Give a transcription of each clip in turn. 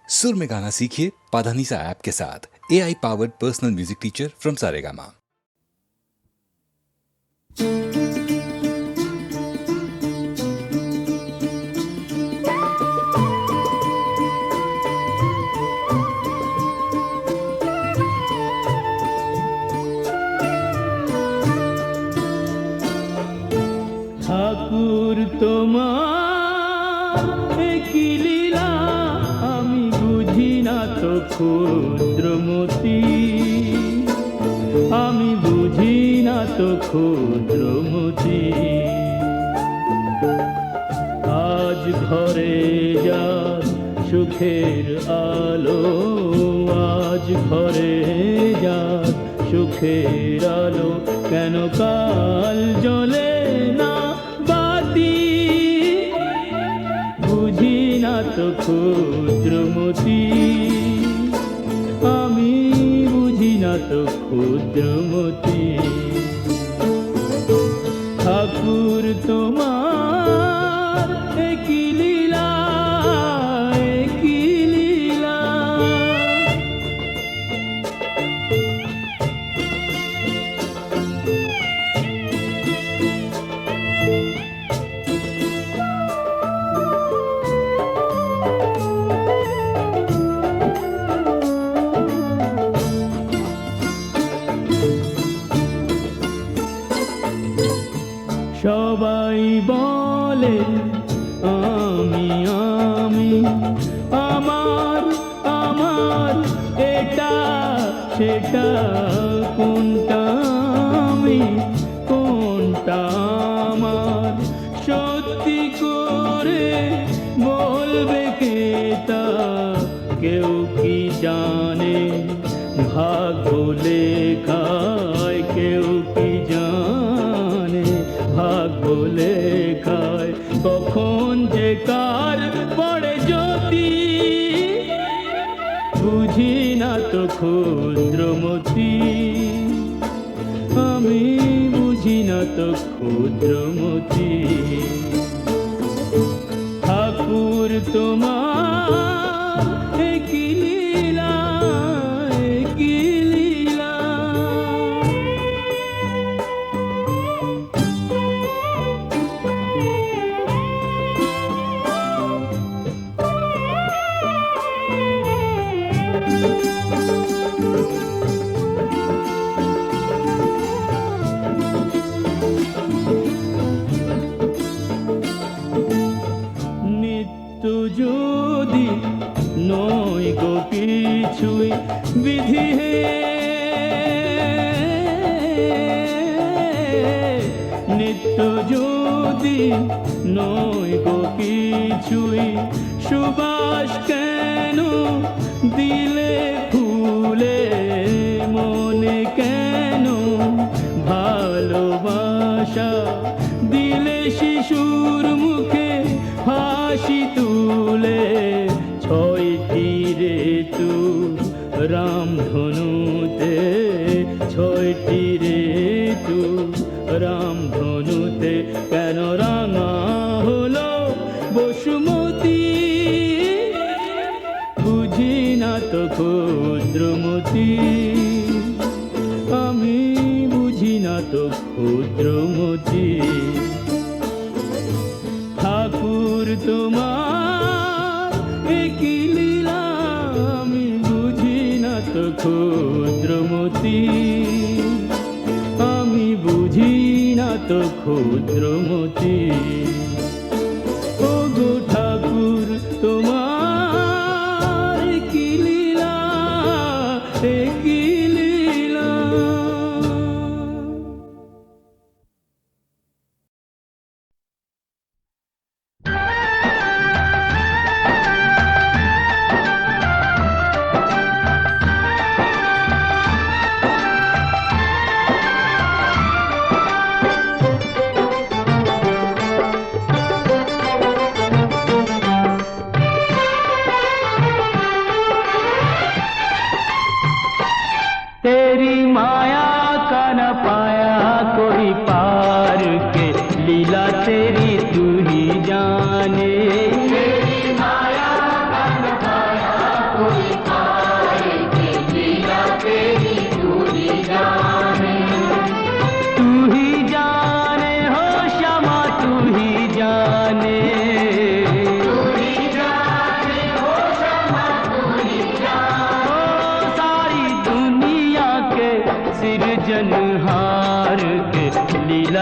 सुर में गाना सीखिए पाधानीसा ऐप के साथ। AI powered personal music teacher from Saregama. ঠাকুর তোমার কি লীলা আমি বুঝি না তো ক্ষুদ্রমতি, আমি বুঝি না তো ক্ষুদ্রমতি। আজ ঘরে যার সুখের আলো, আজ ঘরে যার সুখের আলো, কেন কাল জ্বলে না বাতি? বুঝি না তো ক্ষুদ্রমতি, আমি বুঝি না তো ক্ষুদ্রমতি। ঠাকুর তোমার কি লীলা, কি লীলা। সবাই বলে আমি আমি, আমার আমার, এটা সেটা, কোনটা আমি কোনটা আমার? সত্যি করে বলবে কে তা? কেউ কি জানে ভাগ্য লেখায়? কেউ কি জানে ভাগ্য লেখায় কখন যে কার পড়ে জ্যোতি? বুঝি না তো ক্ষুদ্রমতি, আমি বুঝি না তো ক্ষুদ্রমতি। ঠাকুর তোমার কি লীলা, কি লীলা। নিত্য যদি নয় গো কিছুই বিধি হে, নিত্য যদি নয় গো কিছুই, সুবাস কেন দিলে ফুলে মনে? কেন ভালোবাসা দিলে শিশুর মুখে হাসি তুলে? ছয়টি ঋতু রামধনুতে, ছয়টি ঋতু রামধনুতে, কেন রাঙা হলো বসুমতী? বুঝি না তো ক্ষুদ্রমতি, আমি বুঝি না তো ক্ষুদ্রমতি। ঠাকুর তোমার কি লীলা, আমি বুঝি না তো ক্ষুদ্রমতি, আমি বুঝি না তো ক্ষুদ্রমতি। ও গো ঠাকুর তোমার কি লীলা, কি লীলা।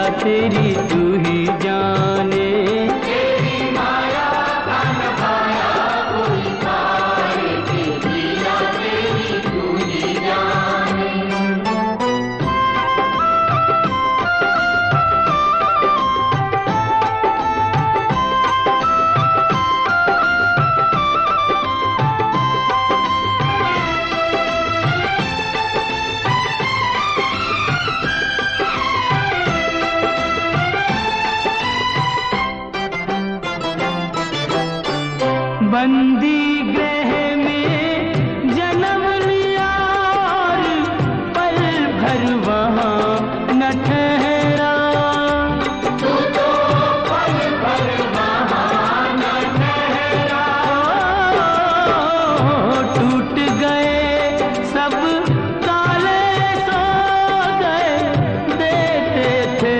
लीला तेरी तू ही जाने। बंदी गृह में जन्म लिया और पल भर वहाँ न ठहरा। तू तो पल भर वहाँ न ठहरा। टूट गए सब ताले सो गए, देते थे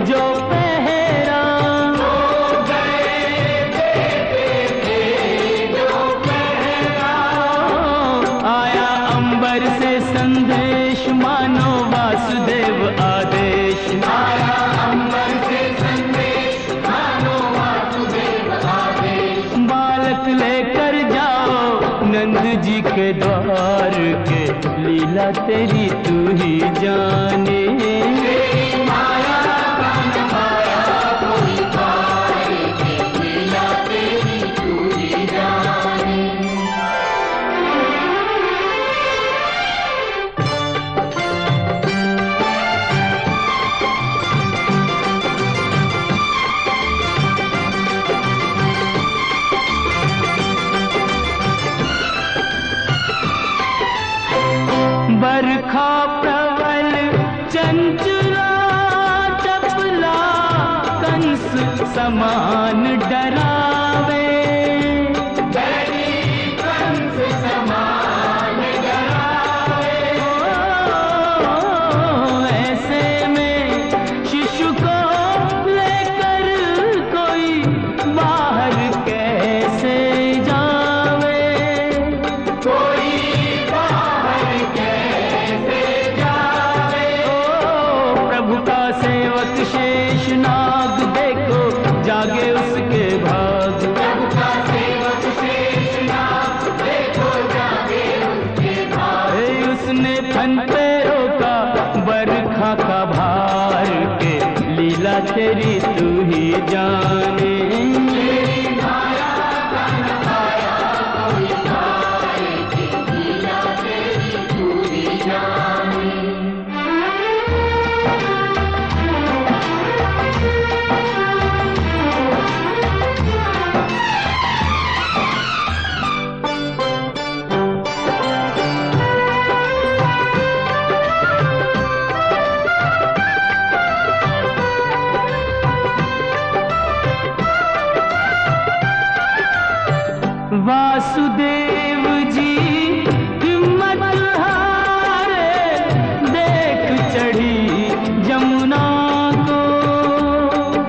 जो पहरा। से संदेश मानो वासुदेव आदेश। आया अंबर से संदेश मानो वासुदेव आदेश। बालक लेकर जाओ नंद जी के द्वार के, लीला तेरी तू ही जाने। माया कान माया कोई पार के, लीला तेरी तू ही जाने। बरखा प्रबल चंचला चपला, कंस समान डरावे। कंस समान डरावे। ऐसे में शिशु को लेकर कोई बाहर कैसे जावे। कोई शेष नाग देखो जागे उसके भाग। प्रभु का सेवक शेष नाग देखो जागे उसके भाग। उसने फन पे रोका बरखा का भार के, लीला तेरी तू ही जाने। लीला तेरी तू ही जाने। वासुदेव जी हिम्मत हारे, देख चढ़ी जमुना को।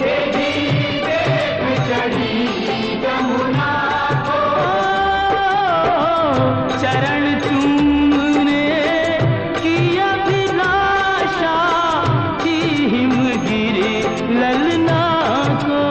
देख चढ़ी जमुना को। चरण तुमने किया अभिलाषा की हिमगिरी ललना को।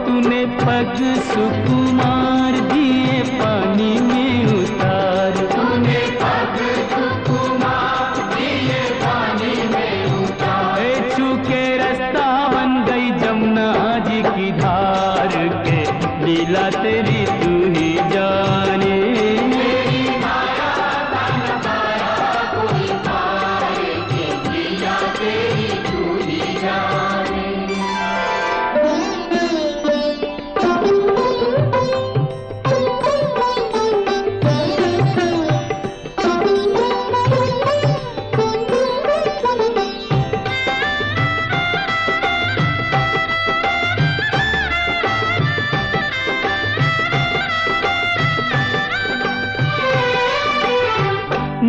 तूने पग सुकुमार दिए पानी में उतार। तूने पग सुकुमार दिए पानी में उतार। चूके रास्ता बन गई जमुना जी की धार के, लीला तेरी तू ही जाने। कोई पार के, लीला तेरी तू ही जाने।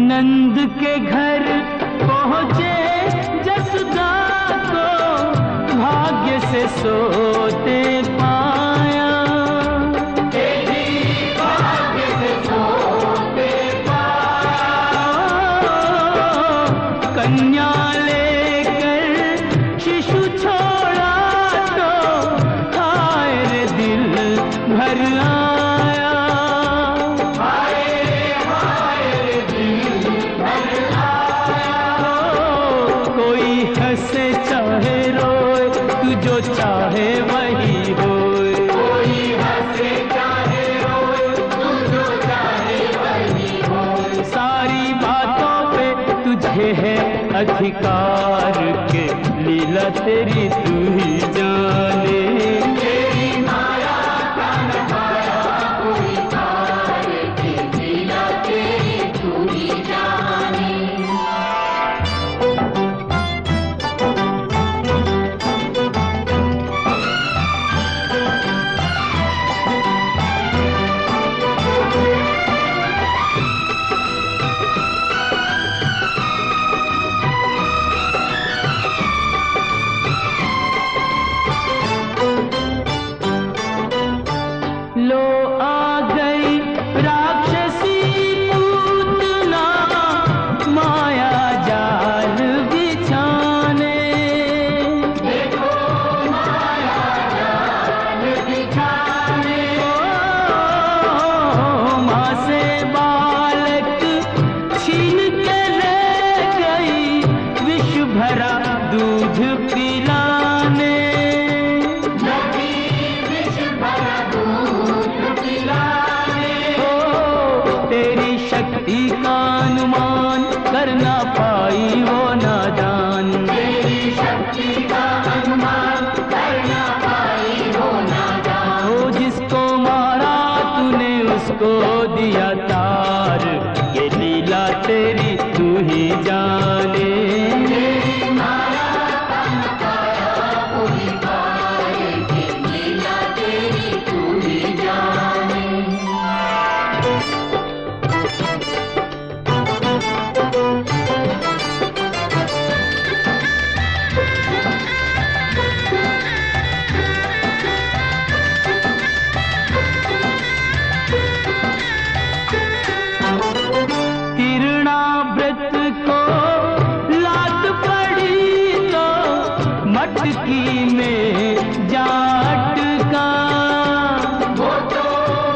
नंद के घर पहुँचे जसोदा को, भाग्य से सोते पाया। भाग्य से सोते पाया। जो चाहे वही होए। कोई हंसे चाहे रोए, तू जो चाहे वही होए। सारी बातों पे तुझे है अधिकार के लीला तेरी तू ही जाने। तेरी माया का नजारा कोई तार के लीला तेरी तू ही जाने। लो आ गई राक्षसी पूतना माया जाल बिछाने। देखो माया जाल बिछाने। माँ से बालक छीन के ले गई विष भरा दूध पिलाने। तेरी शक्ति का अनुमान कर ना पाई वो नादान। तेरी शक्ति का अनुमान कर ना पाई वो नादान। ओ जिसको मारा तूने उसको दिया तार, ये लीला तेरी तू ही जाने। तेरी माया का नकारा कोई पाए, ये लीला तेरी तू ही जाने। तिरणाव्रत को लात पड़ी तो मटकी में जा अटका। वो तो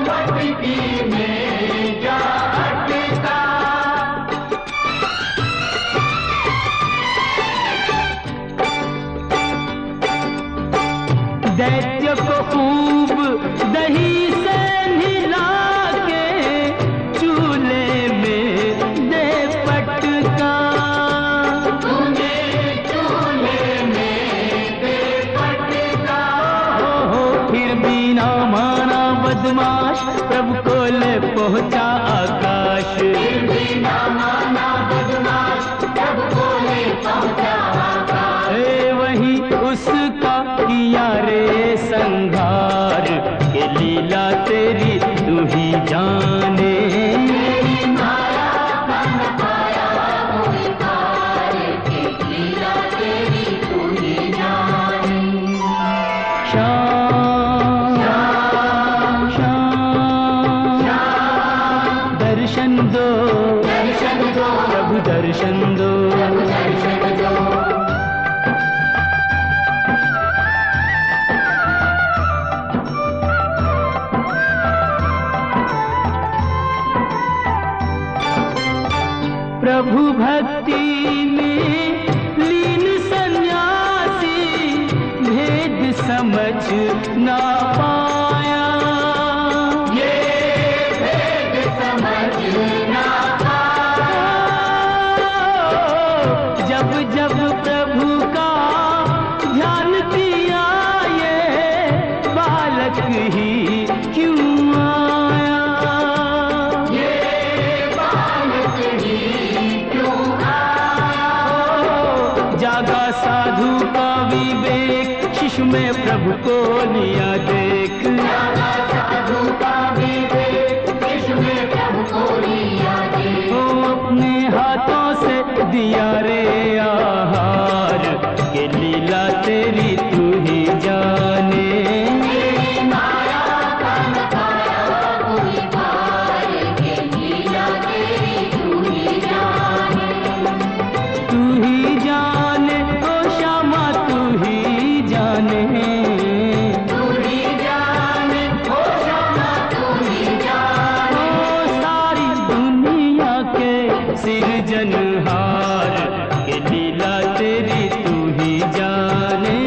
मटकी में जा अटका। दैत्य को खूब दही से नहला के चूल्हे में दे पटका। तूने चूल्हे में दे पटका। हो फिर भी ना माना बदमाश, प्रभु को ले पहुंचा आकाश। फिर भी ना माना बदमाश, प्रभु को ले पहुंचा आकाश। वही उसका किया रे संघार, के लीला तेरी तू ही जाने। तेरी माया का नकारा कोई पार, के लीला तेरी तू ही जाने। श्याम श्याम श्याम दर्शन दो, दर्शन दो प्रभु दर्शन दो, दर्शन दो। प्रभु भक्ति में लीन सन्यासी भेद समझ ना पाया। ये भेद समझ ना पाया। जब जब प्रभु का ध्यान किया ये बालक ही क्यों आया। ये बालक ही क्यों आया। जागा साधु का विवेक, शिशु में प्रभु को लिया देख। जागा साधु का विवेक, शिशु में प्रभु को लिया देख। अपने हाथों से दिया रे आहार, के लीला तेरी तू ही जाने। तेरी माया का नकारा कोई पार, के लीला तेरी तू ही जाने। तू ही जाने ओ श्यामा तू ही जाने। तू ही जाने ओ श्यामा तू ही जाने। ओ सारी दुनिया के सिरजनहार, के लीला तेरी तू ही जाने।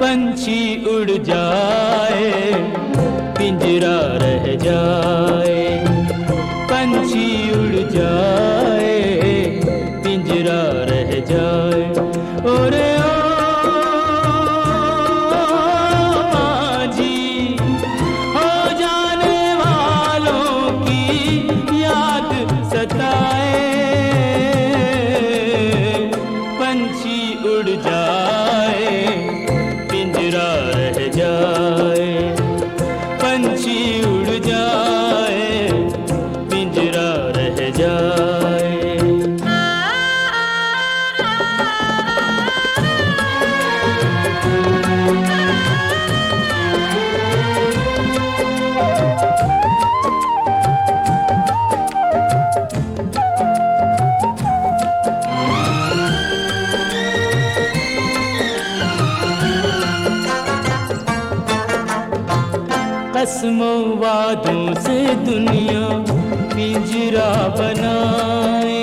पंछी उड़ जाए पिंजरा रह जाए, पंछी उड़ जाए पिंजरा रह जाए। ओरे ओ माझी, हो जाने वालों की याद सताए, पंछी उड़ जाए पिंजरा रह जाए, पंछी उड़ जाए पिंजरा रह जाए। कसमों वादों से दुनिया पिंजरा बनाए,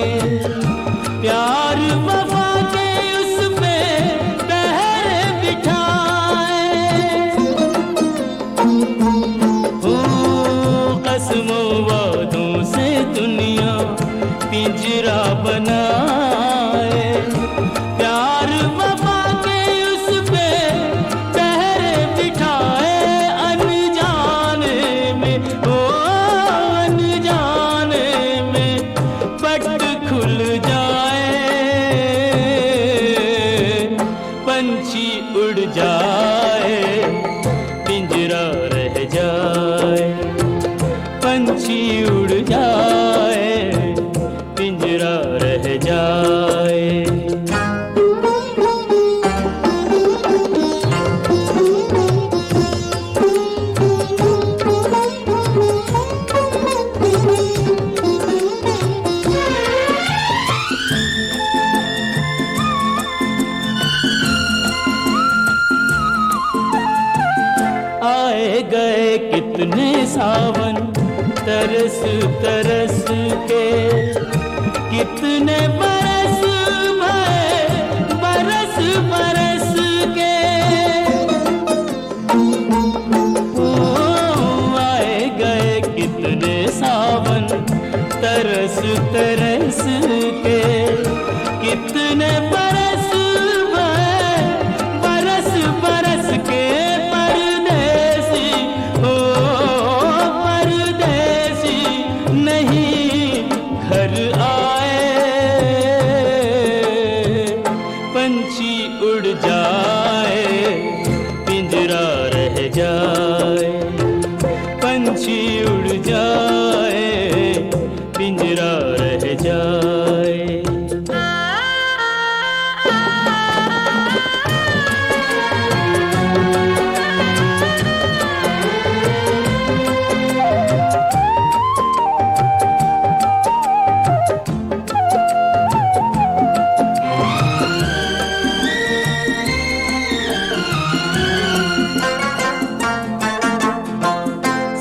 प्यार वफा के उस पे पहरे बिठाए। हो कसमों वादों से दुनिया पिंजरा बनाए, प्यार वफा के उस पे पहरे बिठाए। खुल जाए पंछी उड़ जाए पिंजरा रह जाए, पंछी उड़ जाए पिंजरा रह जाए। आए गए कितने सावन तरस तरस के, कितने बरस भरे बरस बरस के। ओ आए गए कितने सावन तरस तरस के, कितने बरस भरे बरस बरस के। घर आए पंछी उड़ जाए पिंजरा रह जाए, पंछी उड़ जाए पिंजरा रह जाए।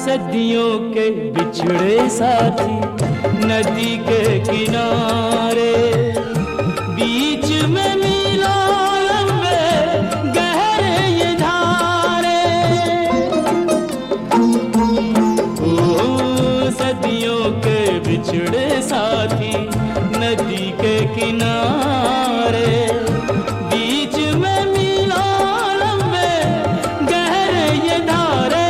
सदियों के बिछड़े साथी नदी के किनारे, बीच में मीलों लंबे गहरे ये धारे। ओ सदियों के बिछड़े साथी नदी के किनारे, बीच में मीलों लंबे गहरे ये धारे।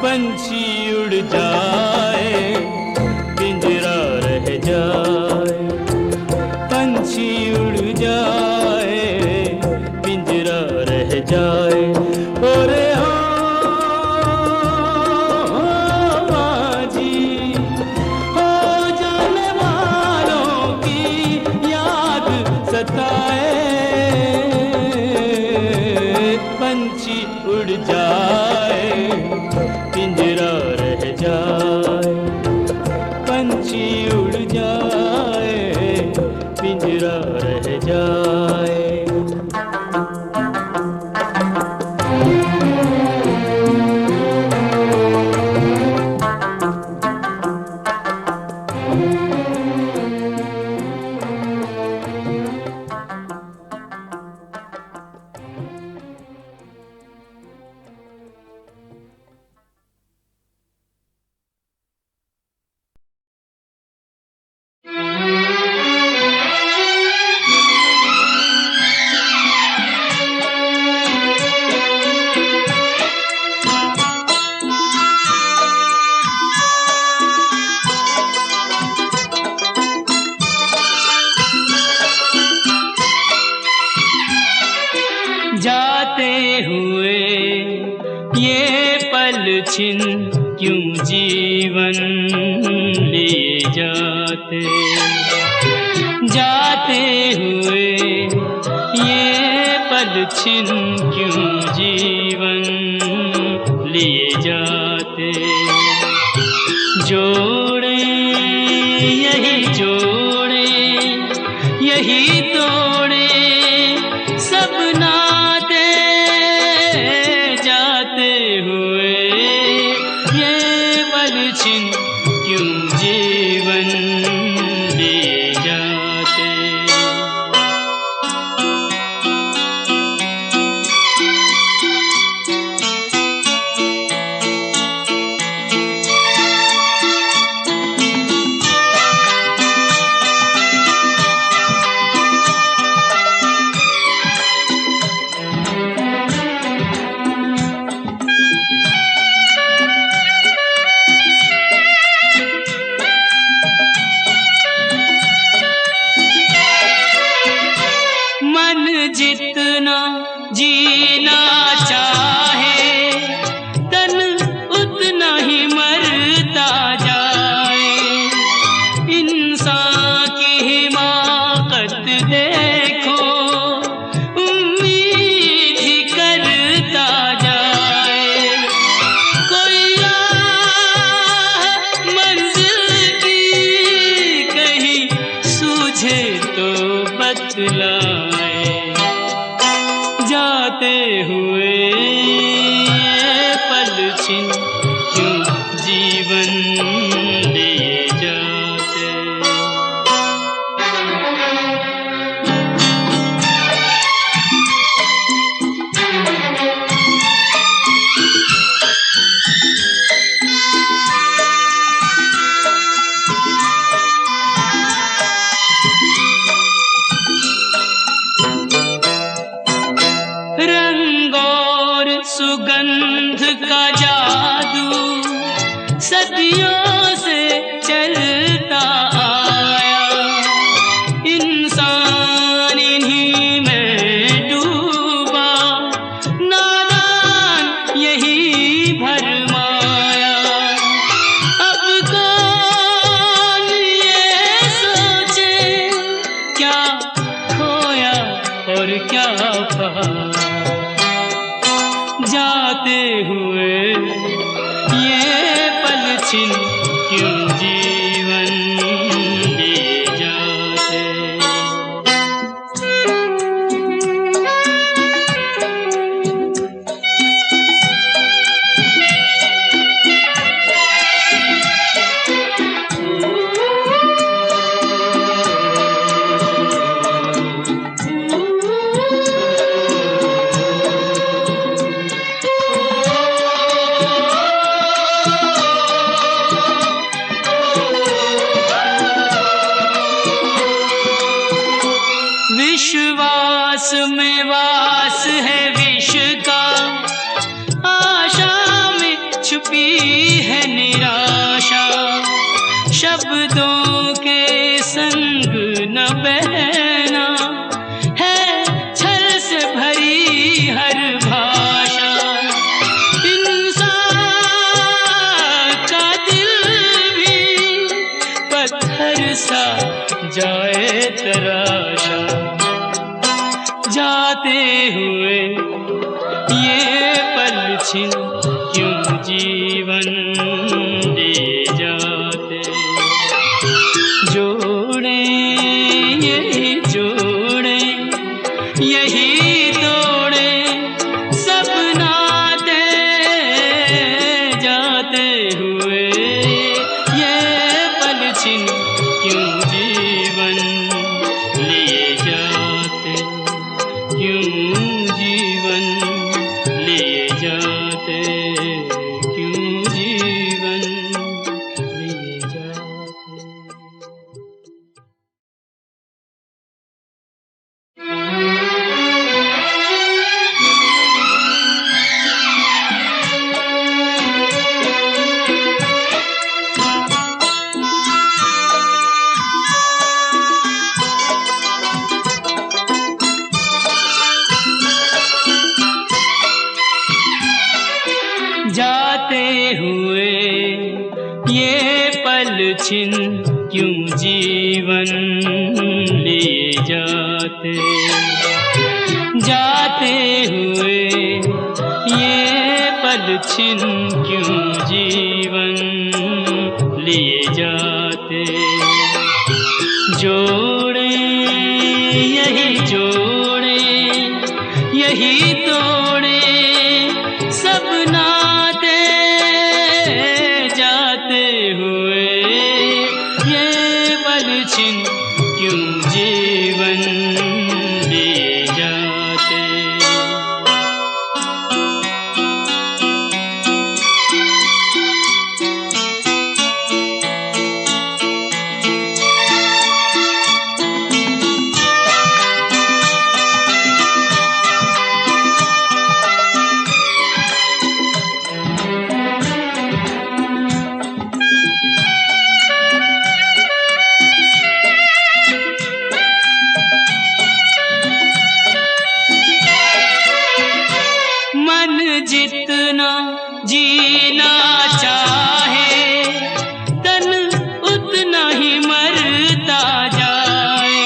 पंछी उड़ जाए पिंजरा रह जाए, पंछी उड़ जाए पिंजरा रह जाए। ओरे हो माझी, हो जाने जाए, पंछी उड़ जाए, पिंजरा रह जाए। जाते हुए ये पल छिन क्यों जीवन लिए जाते, जाते हुए ये पल छिन क्यों जीवन लिए जाते। जोड़े यही जोड़े यही तोड़े सब नाते, जाते हुए ये पल छिन क्यों जीवन लिए जाते। जितना जीना चाहे तन उतना ही मरता जाए। इंसान की हिमाकत देखो, उम्मीद ही करता जाए। कोई मंजिल की कहीं सूझे तो बतलाए। जाते हुए ये पल छिन क्यों जीवन लिए जाते। सुगंध का जादू सदियों से चलता आया। इंसान इन्हीं में डूबा, नादान यही भरमाया। अब कौन ये सोचे क्या खोया और क्या पाया। जाते हुए ये पल छिन क्यों जीवन लिए जाते। विश्वास में वास है विष का, आशा में छुपी है निराशा। शब्दों के संग न बहना है छल से भरी हर भाषा। इंसान का दिल भी पत्थर सा जाए तराशा। जाते हुए ये पल छिन क्यों जीवन हुए ये पल छिन क्यों जीवन लिए जाते, क्यों जीवन लिए जाते, क्यों जीवन लिए जाते। जाते हुए ये पल छिन क्यों जीवन लिए जाते, जाते हुए ये पल छिन क्यों जीवन लिए जाते। जोड़े यही जोड़े यही तोड़े सब नाते, जाते हुए ये पल छिन क्यों जीवन लिए जाते। जितना जीना चाहे तन उतना ही मरता जाए,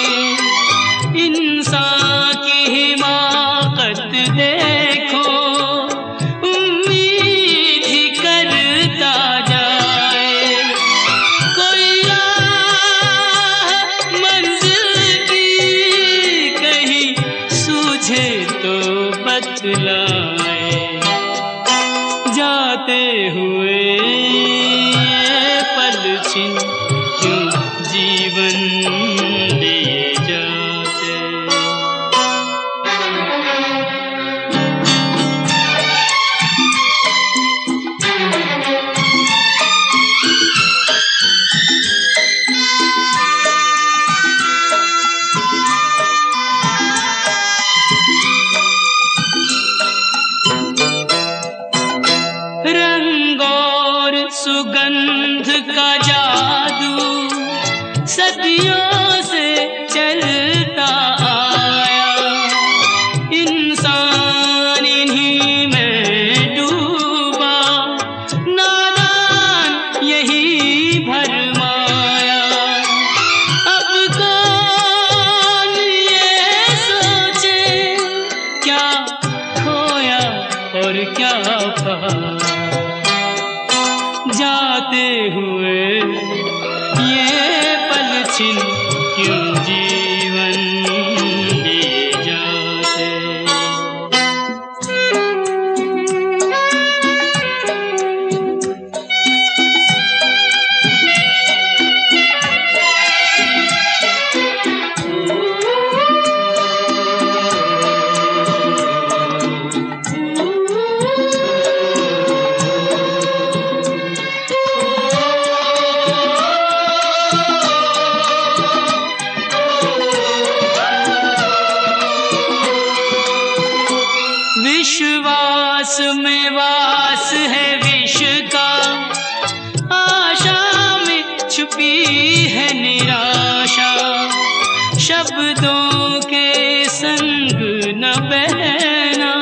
इंसान की हिमाकत देखो उम्मीद ही करता जाए। कोई राह मंजिल की कहीं सूझे तो बतलाए, जाते हुए ये पल छिन क्यों जीवन लिए जाते। सुगंध का जादू सदियों से चलता आया, इंसान इन्हीं में डूबा, नादान यही भरमाया। अब कौन ये सोचे क्या खोया और क्या पाया, जाते हुए ये पल छिन क्यों जीवन लिए जाते। विश्वास में वास है विष का, आशा में छुपी है निराशा, शब्दों के संग न बहना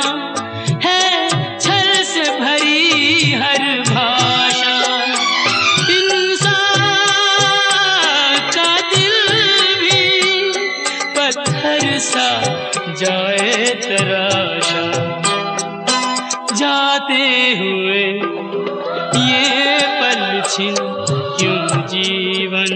है छल से भरी हर भाषा। इंसान का दिल भी पत्थर सा जाए तराशा, जाते हुए ये पल छिन क्यों जीवन